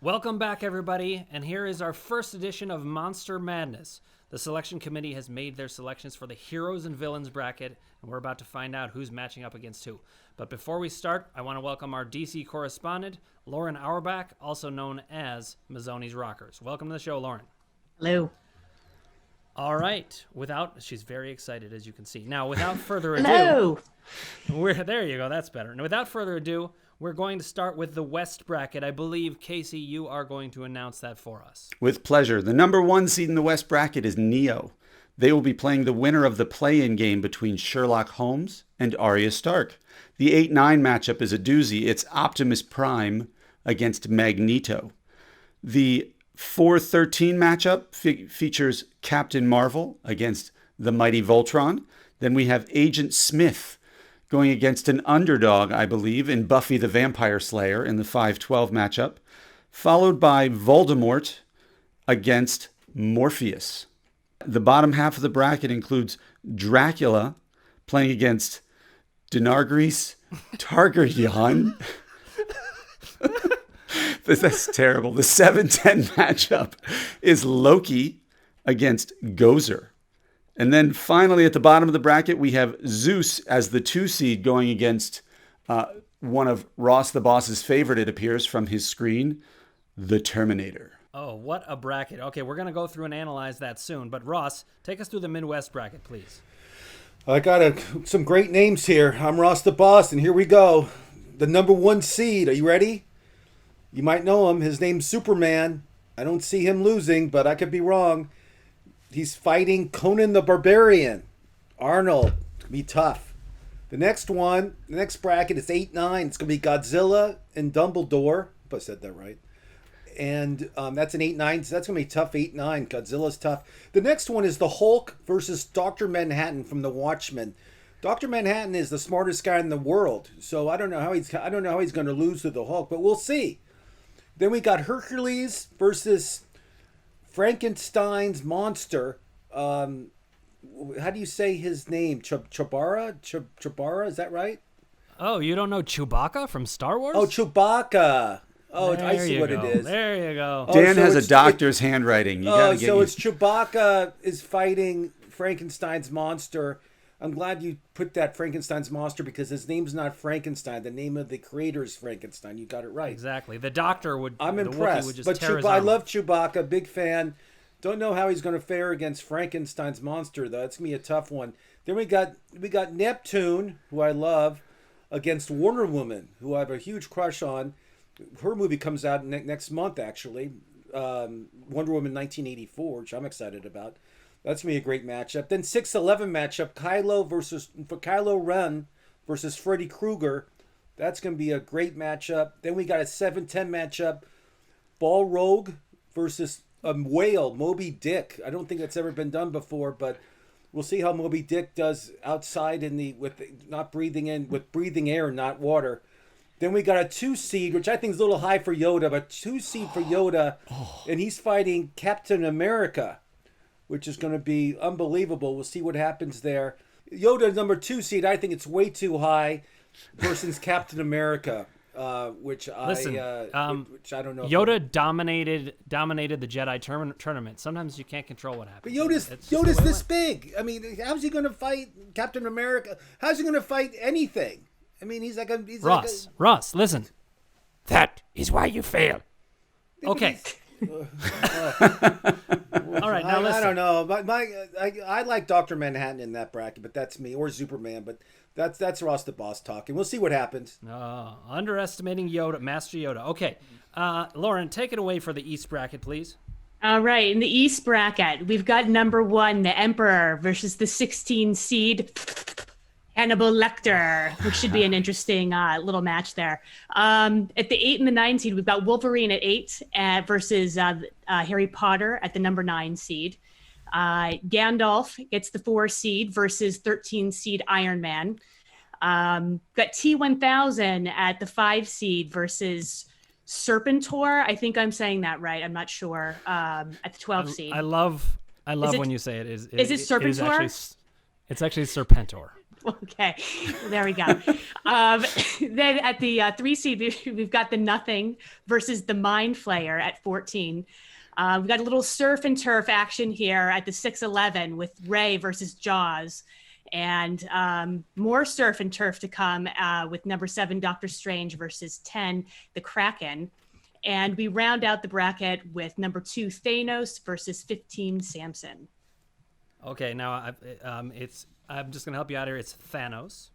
Welcome back, everybody, and here is our first edition of Monster Madness. The selection committee has made their selections for the Heroes and Villains bracket, and we're about to find out who's matching up against who. But before we start, I want to welcome our DC correspondent, Lauren Auerbach, also known as Mazzoni's Rockers. Welcome to the show, Lauren. Hello. All right. She's very excited, as you can see. Now, without further ado... Hello. There you go. That's better. Now, without further ado, we're going to start with the West bracket. I believe, Casey, you are going to announce that for us. With pleasure. The number one seed in the West bracket is Neo. They will be playing the winner of the play-in game between Sherlock Holmes and Arya Stark. The 8-9 matchup is a doozy. It's Optimus Prime against Magneto. The 4-13 matchup features Captain Marvel against the mighty Voltron. Then we have Agent Smith going against an underdog, I believe, in Buffy the Vampire Slayer in the 5-12 matchup, followed by Voldemort against Morpheus. The bottom half of the bracket includes Dracula playing against Danaerys Targaryen. That's terrible. The 7-10 matchup is Loki against Gozer. And then finally, at the bottom of the bracket, we have Zeus as the 2 seed going against one of Ross the Boss's favorite, it appears, from his screen, the Terminator. Oh, what a bracket. Okay, we're going to go through and analyze that soon. But Ross, take us through the Midwest bracket, please. I got some great names here. I'm Ross the Boss, and here we go. The number 1 seed. Are you ready? You might know him. His name's Superman. I don't see him losing, but I could be wrong. He's fighting Conan the Barbarian. Arnold. It's going to be tough. The next bracket is 8-9. It's going to be Godzilla and Dumbledore. If I said that right. And that's an 8-9. So that's going to be tough, 8-9. Godzilla's tough. The next one is the Hulk versus Dr. Manhattan from The Watchmen. Dr. Manhattan is the smartest guy in the world. So I don't know how he's going to lose to the Hulk, but we'll see. Then we got Hercules versus Frankenstein's monster. How do you say his name? Chubara? Is that right? Oh, you don't know Chewbacca from Star Wars? Oh, Chewbacca. Oh, I see what go. it is. There you go. Dan has a doctor's handwriting. It's Chewbacca is fighting Frankenstein's monster. I'm glad you put that Frankenstein's monster because his name's not Frankenstein. The name of the creator is Frankenstein. You got it right. Exactly. The doctor would. I'm the impressed. Would just but tear his I arm. love Chewbacca. Big fan. Don't know how he's going to fare against Frankenstein's monster though. It's gonna be a tough one. Then we got Neptune, who I love, against Wonder Woman, who I have a huge crush on. Her movie comes out next month, actually. Wonder Woman 1984, which I'm excited about. That's going to be a great matchup. Then 6-11 matchup, Kylo Ren versus Freddy Krueger. That's going to be a great matchup. Then we got a 7-10 matchup, Balrog versus a whale, Moby Dick. I don't think that's ever been done before, but we'll see how Moby Dick does outside with breathing air, not water. Then we got a 2 seed, which I think is a little high for Yoda, but 2 seed for Yoda, and he's fighting Captain America, which is going to be unbelievable. We'll see what happens there. Yoda, number 2 seed, I think it's way too high versus Captain America, which I don't know. Yoda dominated the Jedi tournament. Sometimes you can't control what happens. But Yoda's this big. I mean, how's he going to fight Captain America? How's he going to fight anything? I mean, he's like Ross, listen. That is why you fail. Okay. All right, now listen. I don't know. I like Dr. Manhattan in that bracket, but that's me, or Superman. But that's Ross the Boss talking. We'll see what happens. Underestimating Yoda, Master Yoda. Okay, Lauren, take it away for the East bracket, please. All right, in the East bracket, we've got number 1, the Emperor versus the 16 seed Hannibal Lecter, which should be an interesting little match there. At the 8 and the 9 seed, we've got Wolverine at 8 versus Harry Potter at the number 9 seed. Gandalf gets the 4 seed versus 13 seed Iron Man. Got T-1000 at the 5 seed versus Serpentor. I think I'm saying that right. I'm not sure. At the 12 seed. I love when you say it. Is it Serpentor? It's actually Serpentor. Okay, well, there we go. Then at the 3 seed, we've got the Nothing versus the Mind Flayer at 14. We've got a little surf and turf action here at the 6-11 with Ray versus Jaws. And more surf and turf to come with number 7, Doctor Strange versus 10, the Kraken. And we round out the bracket with number 2, Thanos versus 15, Samson. Okay, now I'm just gonna help you out here. It's Thanos.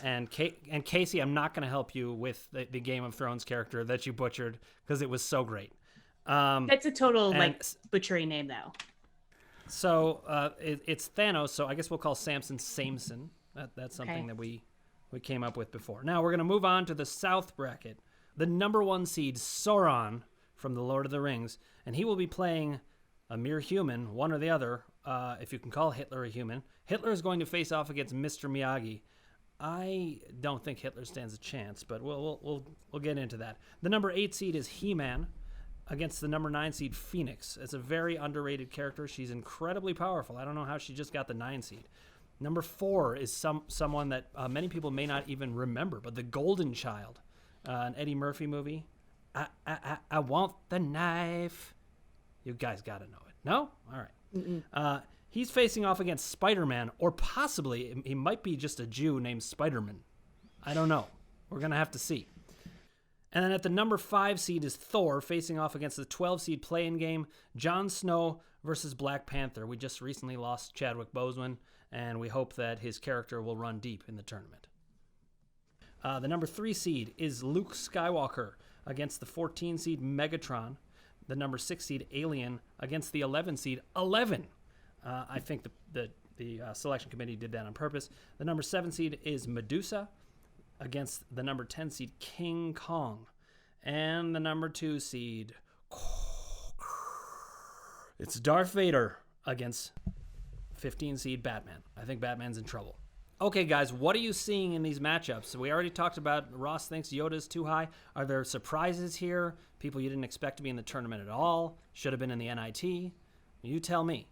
And Casey, I'm not gonna help you with the Game of Thrones character that you butchered because it was so great. That's a total butchery name though. So it's Thanos. So I guess we'll call Samson Samson. That's something that we came up with before. Now we're gonna move on to the South bracket. The number 1 seed Sauron from the Lord of the Rings, and he will be playing a mere human, one or the other. If you can call Hitler a human, Hitler is going to face off against Mr. Miyagi. I don't think Hitler stands a chance, but we'll get into that. The number 8 seed is He-Man against the number 9 seed Phoenix. It's a very underrated character. She's incredibly powerful. I don't know how she just got the 9 seed. Number 4 is someone that many people may not even remember, but the Golden Child, an Eddie Murphy movie. I want the knife. You guys got to know it. No? All right. He's facing off against Spider-Man, or possibly he might be just a Jew named Spider-Man. I don't know. We're going to have to see. And then at the number 5 seed is Thor, facing off against the 12 seed play-in game, Jon Snow versus Black Panther. We just recently lost Chadwick Boseman, and we hope that his character will run deep in the tournament. The number 3 seed is Luke Skywalker against the 14 seed Megatron. The number 6 seed Alien against the 11 seed 11. I think the selection committee did that on purpose. The number 7 seed is Medusa against the number 10 seed King Kong. And the number 2 seed, it's Darth Vader against 15 seed Batman. I think Batman's in trouble. Okay, guys, what are you seeing in these matchups? We already talked about Ross thinks Yoda's too high. Are there surprises here? People you didn't expect to be in the tournament at all? Should have been in the NIT? You tell me.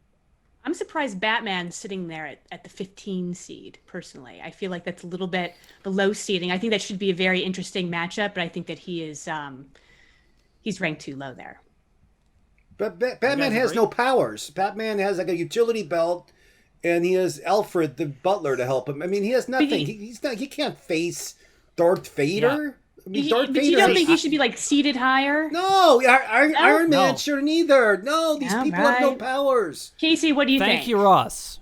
I'm surprised Batman's sitting there at the 15 seed, personally. I feel like that's a little bit below seeding. I think that should be a very interesting matchup, but I think that he is he's ranked too low there. But Batman has no powers. Batman has like a utility belt, and he has Alfred, the butler, to help him. I mean, he has nothing. He can't face Darth Vader. Yeah. I mean, Darth Vader. You don't think he should be like seated higher? No, Iron Man shouldn't either. No, these people have no powers. Casey, what do you think? Thank you, Ross.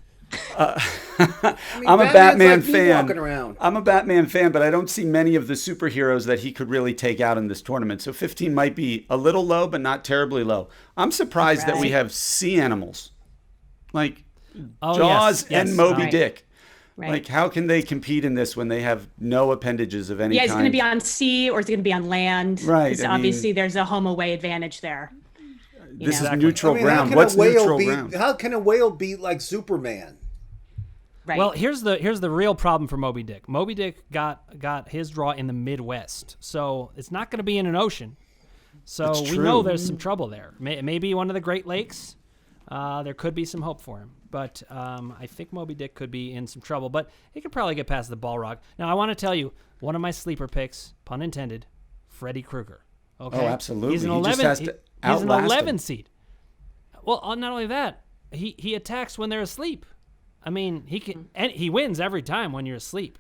I'm a Batman fan. Walking around. I'm a Batman fan, but I don't see many of the superheroes that he could really take out in this tournament. So 15 might be a little low, but not terribly low. I'm surprised that we have sea animals like Jaws and Moby Dick. Right. Like, how can they compete in this when they have no appendages of any kind? Yeah, is it going to be on sea or is it going to be on land? Right. Because obviously there's a home away advantage there. This is neutral ground. What's neutral ground? How can a whale beat like Superman? Right. Well, here's the real problem for Moby Dick. Moby Dick got his draw in the Midwest, so it's not going to be in an ocean. So we know there's some trouble there. Maybe one of the Great Lakes. There could be some hope for him. But I think Moby Dick could be in some trouble. But he could probably get past the Balrog. Now, I want to tell you, one of my sleeper picks, pun intended, Freddy Krueger. Okay? Oh, absolutely. He's an 11 seed. Well, not only that, he attacks when they're asleep. I mean, he wins every time when you're asleep.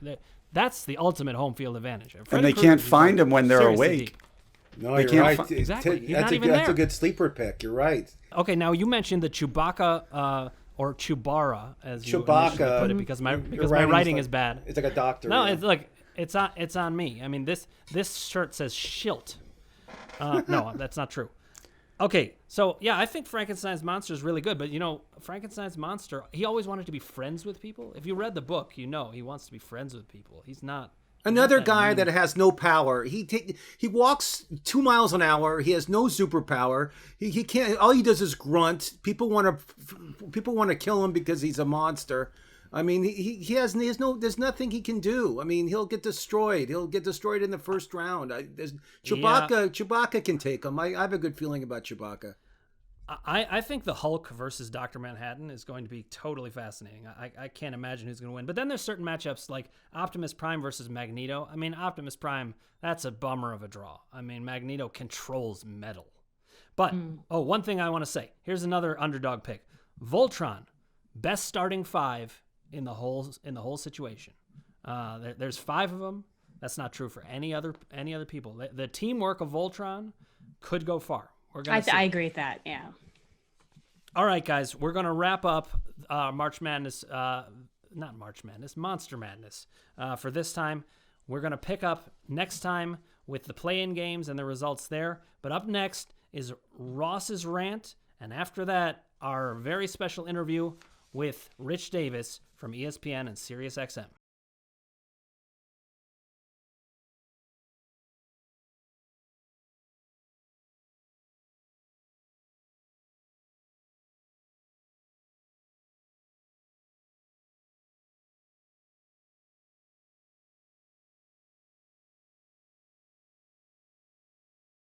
That's the ultimate home field advantage. And they can't find him when they're awake. Deep. No, you're right. Exactly. That's a good sleeper pick. You're right. Okay, now you mentioned the Chewbacca or Chewbara, as you Chewbacca put it, because my writing is bad. It's like a doctor. No, it's it's on me. I mean, this shirt says Schilt. No, that's not true. Okay, so yeah, I think Frankenstein's monster is really good, but Frankenstein's monster, he always wanted to be friends with people. If you read the book, he wants to be friends with people. He's not. Another guy that has no power. He walks 2 miles an hour. He has no superpower. He can't. All he does is grunt. People want to kill him because he's a monster. I mean, there's nothing he can do. I mean, he'll get destroyed. He'll get destroyed in the first round. Chewbacca can take him. I have a good feeling about Chewbacca. I think the Hulk versus Dr. Manhattan is going to be totally fascinating. I can't imagine who's going to win. But then there's certain matchups like Optimus Prime versus Magneto. I mean, Optimus Prime, that's a bummer of a draw. I mean, Magneto controls metal. But, one thing I want to say. Here's another underdog pick. Voltron, best starting 5 in the whole situation. There's 5 of them. That's not true for any other people. The teamwork of Voltron could go far. I agree with that. Yeah. All right, guys, we're gonna wrap up March Madness. Not March Madness, Monster Madness. For this time, we're gonna pick up next time with the play-in games and the results there. But up next is Ross's rant, and after that, our very special interview with Rich Davis from ESPN and SiriusXM.